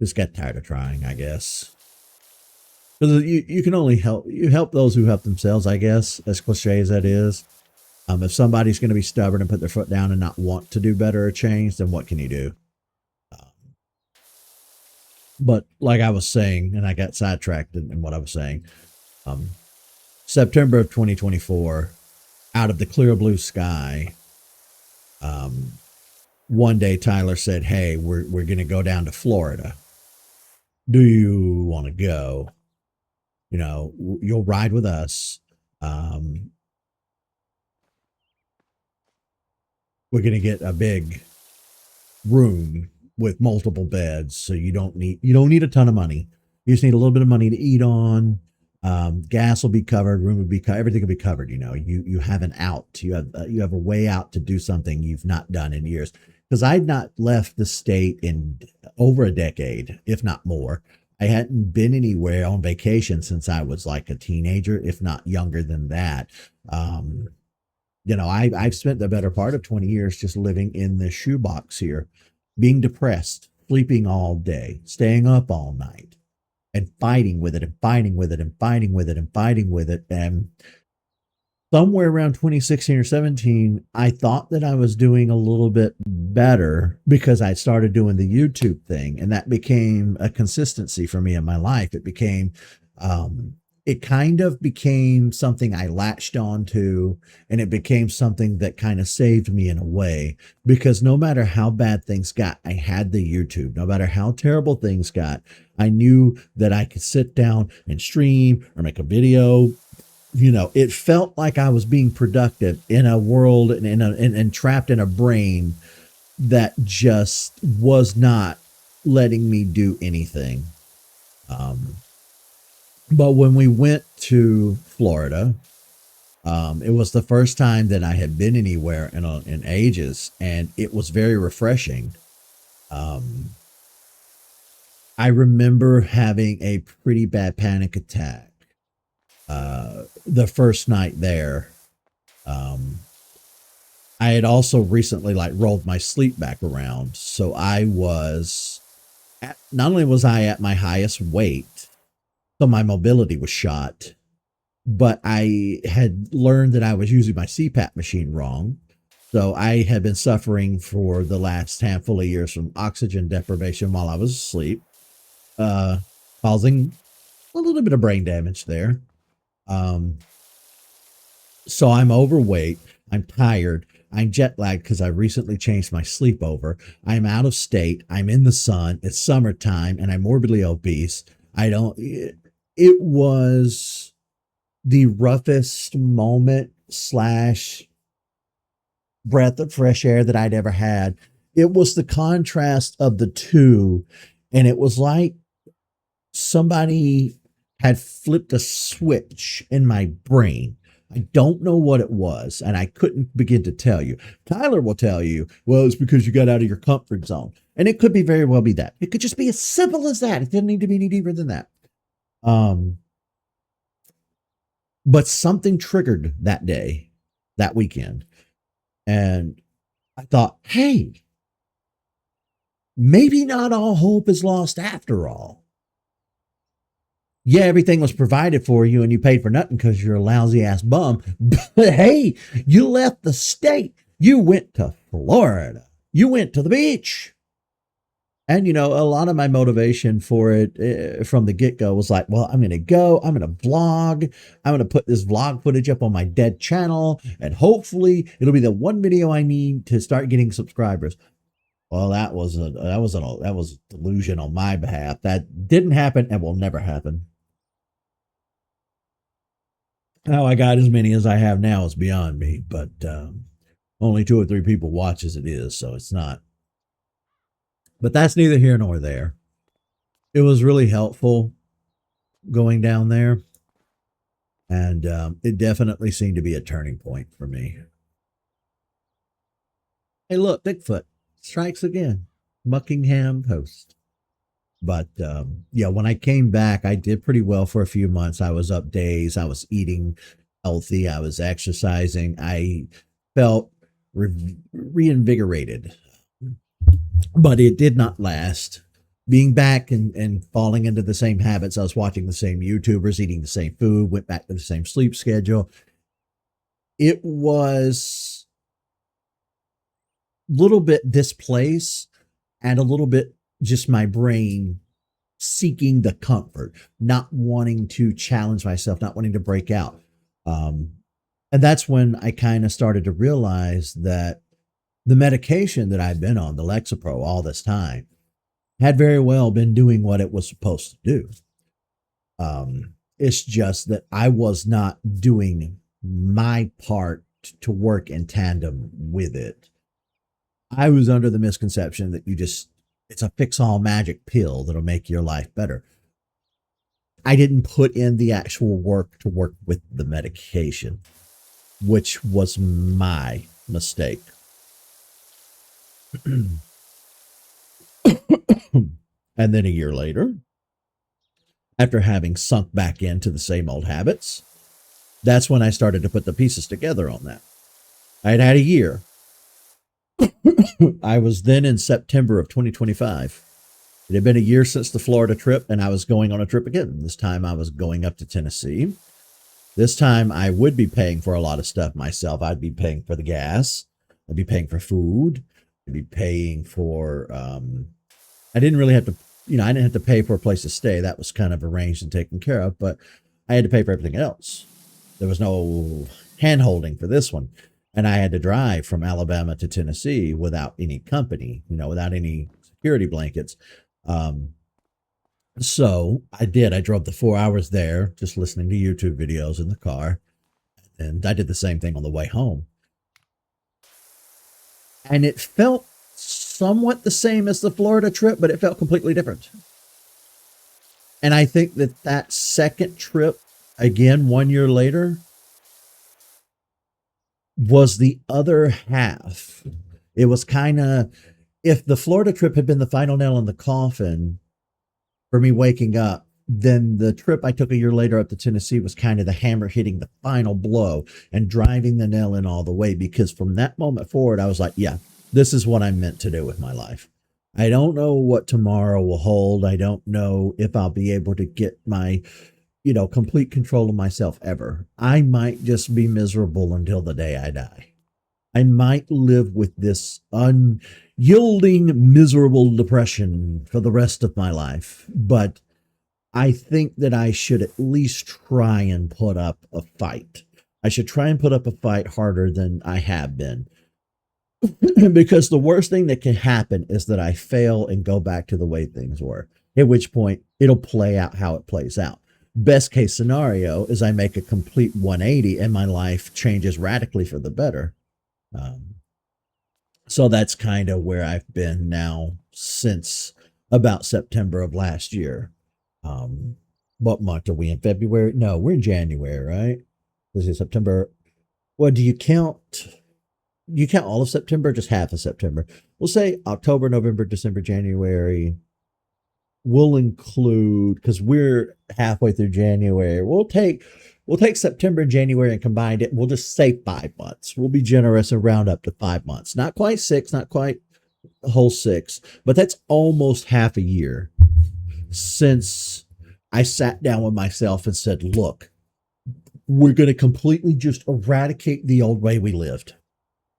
just got tired of trying, I guess. Because you can only help those who help themselves, I guess, as cliche as that is. If somebody's going to be stubborn and put their foot down and not want to do better or change, then what can you do? But like I was saying, and I got sidetracked in what I was saying, um, September of 2024, out of the clear blue sky, Um, one day Tyler said, "Hey, we're going to go down to Florida. Do you want to go? You know, you'll ride with us. Um, we're going to get a big room with multiple beds, so you don't need a ton of money. You just need a little bit of money to eat on. Gas will be covered, room will be covered, everything will be covered. You know, you have an out. You have a way out to do something you've not done in years. Because I'd not left the state in over a decade, if not more. I hadn't been anywhere on vacation since I was like a teenager, if not younger than that. Um, I've spent the better part of 20 years just living in this shoebox here, being depressed, sleeping all day, staying up all night, and fighting with it and fighting with it and fighting with it and fighting with it. And somewhere around 2016 or 17, I thought that I was doing a little bit better because I started doing the YouTube thing, and that became a consistency for me in my life. Um, it kind of became something I latched onto, and it became something that kind of saved me in a way because no matter how bad things got, I had the YouTube. No matter how terrible things got, I knew that I could sit down and stream or make a video. It felt like I was being productive in a world and trapped in a brain that just was not letting me do anything. Um, but when we went to Florida, it was the first time that I had been anywhere in ages, and it was very refreshing. Um, I remember having a pretty bad panic attack the first night there. Um, I had also recently like rolled my sleep back around. So not only was I at my highest weight, so my mobility was shot, but I had learned that I was using my CPAP machine wrong. So I had been suffering for the last handful of years from oxygen deprivation while I was asleep, uh, causing a little bit of brain damage there. Um, So I'm overweight. I'm tired. I'm jet lagged because I recently changed my sleepover. I'm out of state. I'm in the sun. It's summertime and I'm morbidly obese. I don't, it was the roughest moment slash breath of fresh air that I'd ever had. It was the contrast of the two. And it was like somebody had flipped a switch in my brain. I don't know what it was, and I couldn't begin to tell you. Tyler will tell you, well, it's because you got out of your comfort zone. And it could be very well be that. It could just be as simple as that. It didn't need to be any deeper than that. Um, but something triggered that day, that weekend. And I thought, hey, maybe not all hope is lost after all. Yeah, everything was provided for you and you paid for nothing because you're a lousy ass bum. But hey, you left the state. You went to Florida. You went to the beach. And, a lot of my motivation for it from the get go was like, well, I'm going to go, I'm going to vlog, I'm going to put this vlog footage up on my dead channel, and hopefully it'll be the one video I need to start getting subscribers. Well, that was delusion on my behalf. That didn't happen and will never happen. How I got as many as I have now is beyond me, but only 2 or 3 people watch as it is, so it's not. But that's neither here nor there. It was really helpful going down there, and it definitely seemed to be a turning point for me. Hey, look, Bigfoot strikes again. Buckingham Post. But yeah, when I came back, I did pretty well for a few months. I was up days. I was eating healthy. I was exercising. I felt reinvigorated, but it did not last. Being back and falling into the same habits, I was watching the same YouTubers, eating the same food, went back to the same sleep schedule. It was a little bit displaced and a little bit just my brain seeking the comfort, not wanting to challenge myself, not wanting to break out. And that's when I kind of started to realize that The medication that I'd been on, the Lexapro, all this time, had very well been doing what it was supposed to do. It's just that I was not doing my part to work in tandem with it. I was under the misconception that it's a fix all magic pill that'll make your life better. I didn't put in the actual work to work with the medication, which was my mistake. And then a year later, after having sunk back into the same old habits, that's when I started to put the pieces together on that. I had a year. I was then in September of 2025. It had been a year since the Florida trip, and I was going on a trip again. This time I was going up to Tennessee. This time I would be paying for a lot of stuff myself. I'd be paying for the gas. I'd be paying for food. I'd be paying for, I didn't really have to, I didn't have to pay for a place to stay. That was kind of arranged and taken care of, but I had to pay for everything else. There was no hand holding for this one. And I had to drive from Alabama to Tennessee without any company, without any security blankets. So I did. I drove the 4 hours there, just listening to YouTube videos in the car. And I did the same thing on the way home. And it felt somewhat the same as the Florida trip, but it felt completely different. And I think that second trip, again, 1 year later, was the other half. It was kind of, if the Florida trip had been the final nail in the coffin for me waking up, then the trip I took a year later up to Tennessee was kind of the hammer hitting the final blow and driving the nail in all the way. Because from that moment forward, I was like, yeah, this is what I'm meant to do with my life. I don't know what tomorrow will hold. I don't know if I'll be able to get my complete control of myself ever. I might just be miserable until the day I die. I might live with this unyielding, miserable depression for the rest of my life. But I think that I should at least try and put up a fight. I should try and put up a fight harder than I have been. Because the worst thing that can happen is that I fail and go back to the way things were, at which point it'll play out how it plays out. Best case scenario is I make a complete 180 and my life changes radically for the better. So that's kind of where I've been now since about September of last year. What month are we in? February? No, we're in January, right? This is September. Well, do you count all of September, just half of September? We'll say October, November, December, January. We'll include, because we're halfway through January, we'll take September and January and combine it. We'll just say 5 months. We'll be generous and round up to 5 months. Not quite 6, not quite a whole 6, but that's almost half a year since I sat down with myself and said, look, we're going to completely just eradicate the old way we lived.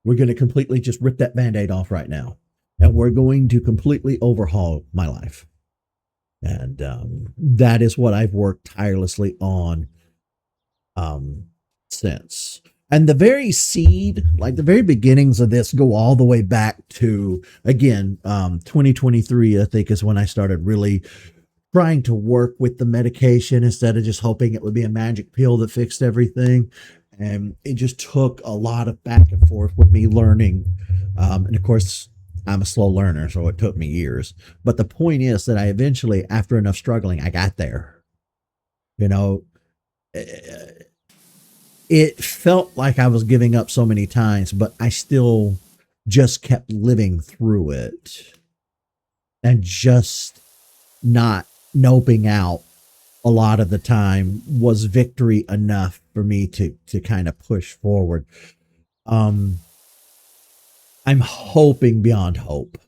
We're going to completely just rip that Band-Aid off right now. And we're going to completely overhaul my life. And that is what I've worked tirelessly on since. And the very seed, like the very beginnings of this, go all the way back to, again, 2023, I think, is when I started really trying to work with the medication instead of just hoping it would be a magic pill that fixed everything. And it just took a lot of back and forth with me learning. And of course, I'm a slow learner, so it took me years. But the point is that I eventually, after enough struggling, I got there. It felt like I was giving up so many times, but I still just kept living through it and just not noping out a lot of the time was victory enough for me to kind of push forward. I'm hoping beyond hope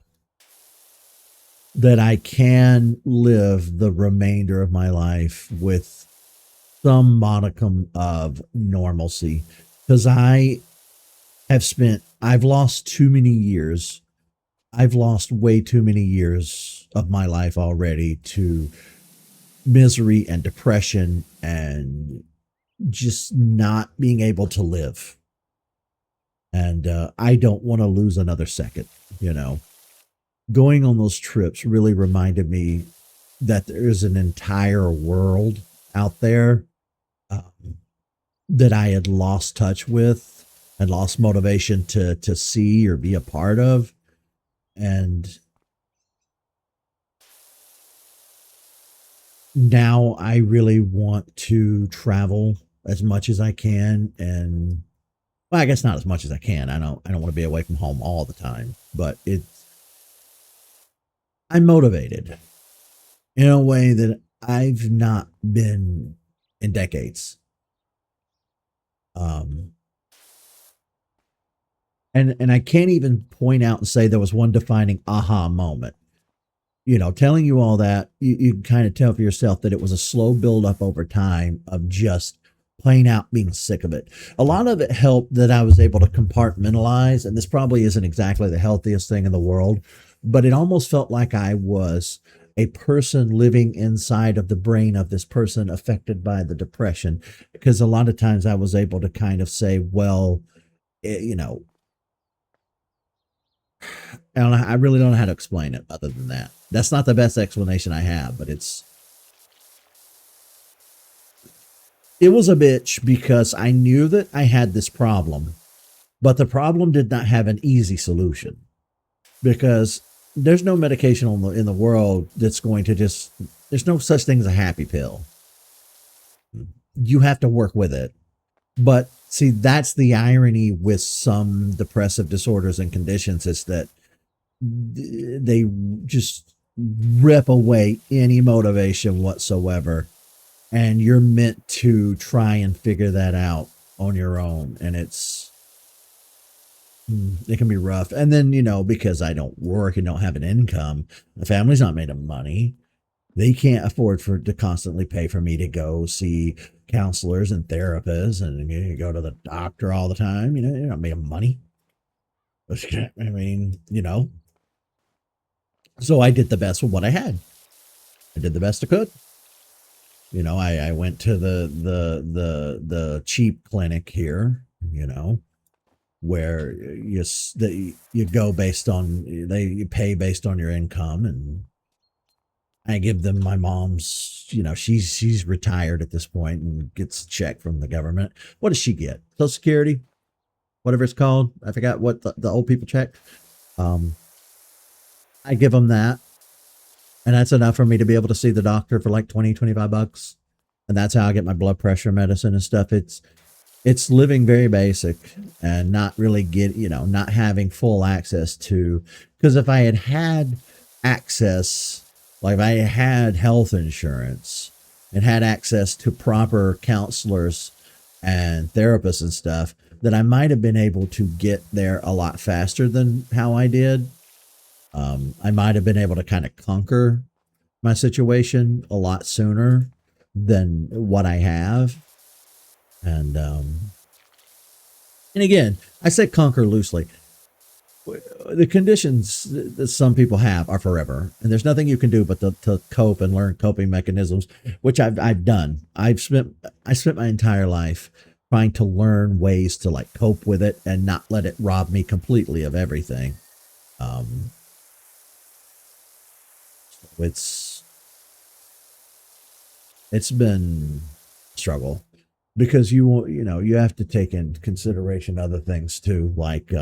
that I can live the remainder of my life with some modicum of normalcy, because I've lost too many years. I've lost way too many years of my life already to misery and depression and just not being able to live. And I don't want to lose another second. You know, going on those trips really reminded me that there is an entire world out there um, that I had lost touch with and lost motivation to see or be a part of. And now I really want to travel as much as I can, and well, I guess not as much as I can. I don't want to be away from home all the time, but I'm motivated in a way that I've not been in decades. Um, and I can't even point out and say there was one defining aha moment. You know, telling you all that, you can kind of tell for yourself that it was a slow build up over time of just plain out being sick of it. A lot of it helped that I was able to compartmentalize, and this probably isn't exactly the healthiest thing in the world, but it almost felt like I was a person living inside of the brain of this person affected by the depression. Because a lot of times I was able to kind of say, well, you know, I really don't know how to explain it other than that. That's not the best explanation I have, but it was a bitch because I knew that I had this problem, but the problem did not have an easy solution because there's no medication in the world that's going to just, there's no such thing as a happy pill. You have to work with it. But see, that's the irony with some depressive disorders and conditions is that they just rip away any motivation whatsoever, and you're meant to try and figure that out on your own, and it can be rough. And then, you know, because I don't work and don't have an income, the family's not made of money. They can't afford for to constantly pay for me to go see counselors and therapists and you go to the doctor all the time. You know, you're not made of money. I mean, you know, so I did the best with what I had. I did the best I could. You know, I went to the cheap clinic here, you know, where you go based on you pay based on your income, and I give them my mom's, you know, she's retired at this point and gets a check from the government. What does she get? Social Security, whatever it's called. I forgot what the old people check. Um, I give them that, and that's enough for me to be able to see the doctor for like 20, 25 bucks. And that's how I get my blood pressure medicine and stuff. It's living very basic and not really not having full access to, because if I had access, like if I had health insurance and had access to proper counselors and therapists and stuff, then I might have been able to get there a lot faster than how I did. I might have been able to kind of conquer my situation a lot sooner than what I have. And again, I say conquer loosely. The conditions that some people have are forever, and there's nothing you can do but to cope and learn coping mechanisms, which I've done. I spent my entire life trying to learn ways to like cope with it and not let it rob me completely of everything. Um, it's it's been a struggle because you have to take in consideration other things too, like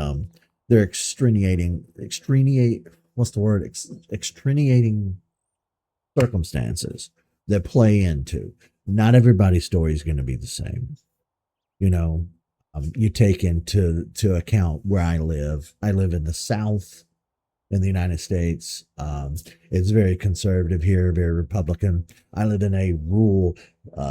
they're extenuate what's the word extenuating circumstances that play into. Not everybody's story is going to be the same. You know, you take into account where I live. I live in the South in the United States. It's very conservative here, very Republican. I live in a rural,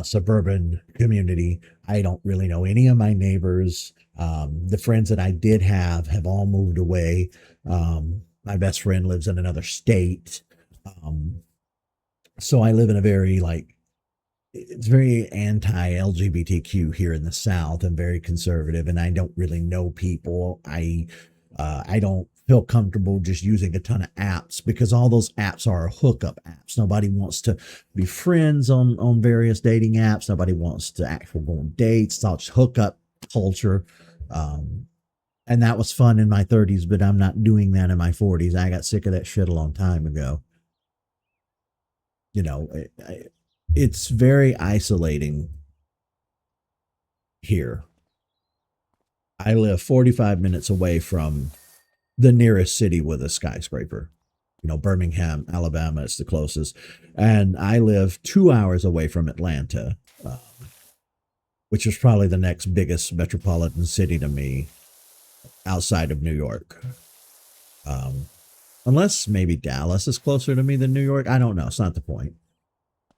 suburban community. I don't really know any of my neighbors. The friends that I did have all moved away. My best friend lives in another state. Um, so I live in a very like it's very anti-LGBTQ here in the South and very conservative, and I don't really know people. I don't feel comfortable just using a ton of apps because all those apps are hookup apps. Nobody wants to be friends on various dating apps. Nobody wants to actually go on dates. It's all just hookup culture. Um, And that was fun in my 30s, but I'm not doing that in my 40s. I got sick of that shit a long time ago. You know, it's very isolating here. I live 45 minutes away from the nearest city with a skyscraper. You know, Birmingham, Alabama is the closest. And I live 2 hours away from Atlanta, which is probably the next biggest metropolitan city to me outside of New York. Um, Unless maybe Dallas is closer to me than New York. I don't know. It's not the point.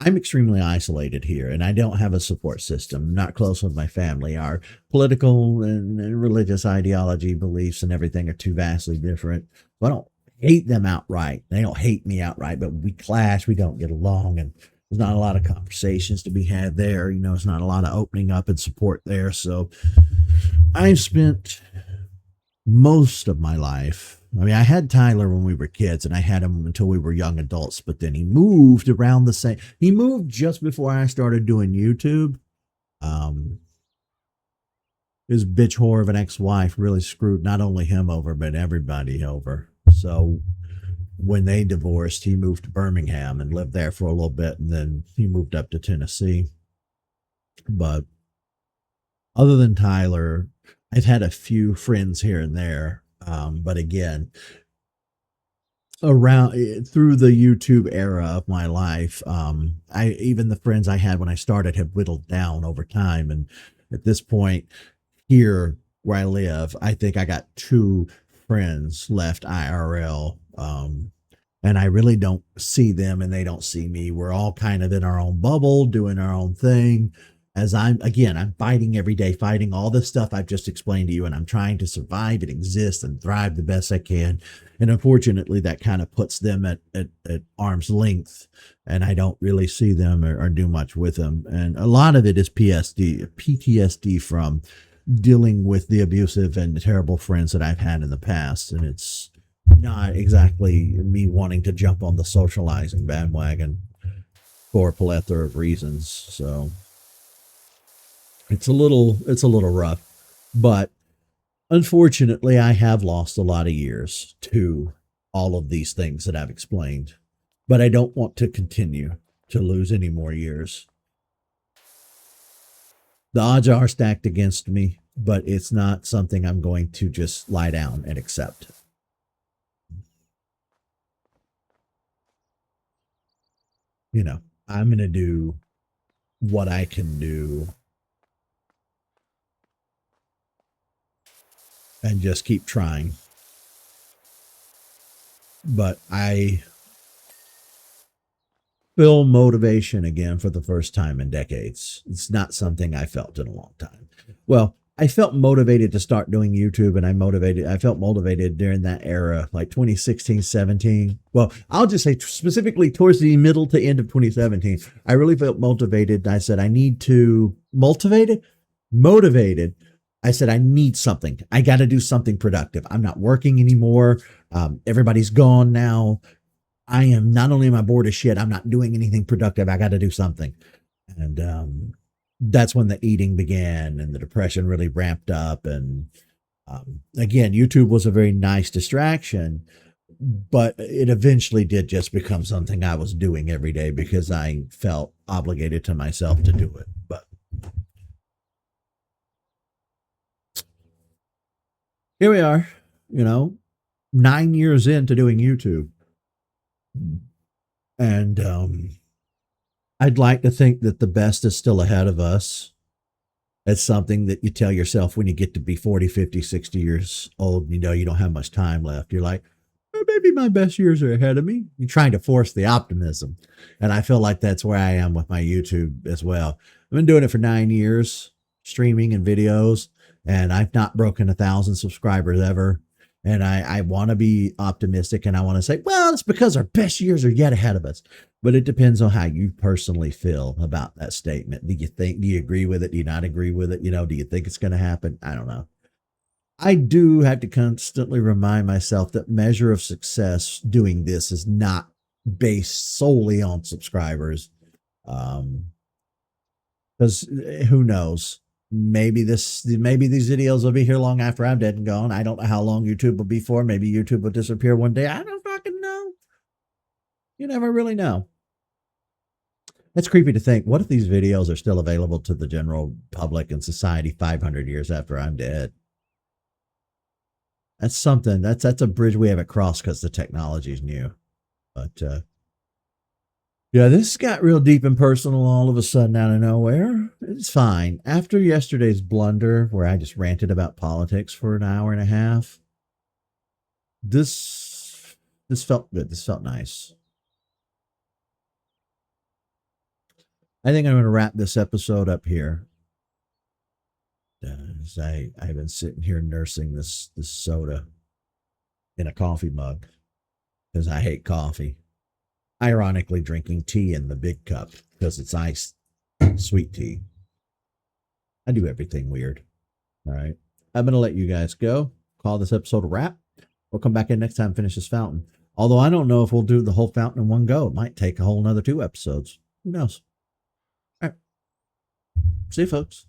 I'm extremely isolated here and I don't have a support system. I'm not close with my family. Our political and religious ideology, beliefs, and everything are too vastly different. So I don't hate them outright. They don't hate me outright, but we clash. We don't get along. And there's not a lot of conversations to be had there. You know, it's not a lot of opening up and support there. So I've spent most of my life. I mean, I had Tyler when we were kids and I had him until we were young adults, but then he moved around the same. He moved just before I started doing YouTube. Um, his bitch whore of an ex-wife really screwed not only him over, but everybody over. So when they divorced, he moved to Birmingham and lived there for a little bit. And then he moved up to Tennessee. But other than Tyler, I've had a few friends here and there. But again, around through the YouTube era of my life, I even the friends I had when I started have whittled down over time. And at this point, here where I live, I think I got two friends left IRL. And I really don't see them and they don't see me. We're all kind of in our own bubble, doing our own thing. As I'm fighting every day, fighting all this stuff I've just explained to you, and I'm trying to survive and exist and thrive the best I can. And unfortunately, that kind of puts them at arm's length, and I don't really see them or do much with them. And a lot of it is PTSD from dealing with the abusive and terrible friends that I've had in the past. And it's not exactly me wanting to jump on the socializing bandwagon for a plethora of reasons. So it's a little rough, but unfortunately I have lost a lot of years to all of these things that I've explained, but I don't want to continue to lose any more years. The odds are stacked against me, but it's not something I'm going to just lie down and accept. You know, I'm going to do what I can do and just keep trying. But I feel motivation again for the first time in decades. It's not something I felt in a long time. Well, I felt motivated to start doing YouTube and I felt motivated during that era, like 2016, 17. Well, I'll just say specifically towards the middle to end of 2017, I really felt motivated. I said, I need to motivated. I said, I need something. I got to do something productive. I'm not working anymore. Everybody's gone now. I am not only am I bored as shit, I'm not doing anything productive. I got to do something. And that's when the eating began and the depression really ramped up. And again, YouTube was a very nice distraction, but it eventually did just become something I was doing every day because I felt obligated to myself to do it. But here we are, 9 years into doing YouTube. And I'd like to think that the best is still ahead of us. It's something that you tell yourself when you get to be 40, 50, 60 years old, you don't have much time left. You're like, maybe my best years are ahead of me. You're trying to force the optimism. And I feel like that's where I am with my YouTube as well. I've been doing it for 9 years, streaming and videos, and I've not broken 1,000 subscribers ever. And I want to be optimistic and I want to say, well, it's because our best years are yet ahead of us. But it depends on how you personally feel about that statement. Do you agree with it? Do you not agree with it? Do you think it's going to happen? I don't know. I do have to constantly remind myself that measure of success doing this is not based solely on subscribers. Because who knows? maybe these videos will be here long after I'm dead and gone. I don't know how long YouTube will be for. Maybe YouTube will disappear one day. I don't fucking know. You never really know. It's creepy to think, what if these videos are still available to the general public and society 500 years after I'm dead? That's something. That's a bridge we haven't crossed because the technology is new. But yeah, this got real deep and personal all of a sudden out of nowhere. It's fine. After yesterday's blunder where I just ranted about politics for an hour and a half, this felt good. This felt nice. I think I'm going to wrap this episode up here. As I've been sitting here nursing this soda in a coffee mug because I hate coffee. Ironically, drinking tea in the big cup because it's iced sweet tea. I do everything weird. All right. I'm going to let you guys go. Call this episode a wrap. We'll come back in next time and finish this fountain. Although I don't know if we'll do the whole fountain in one go. It might take a whole another 2 episodes. Who knows? All right. See you, folks.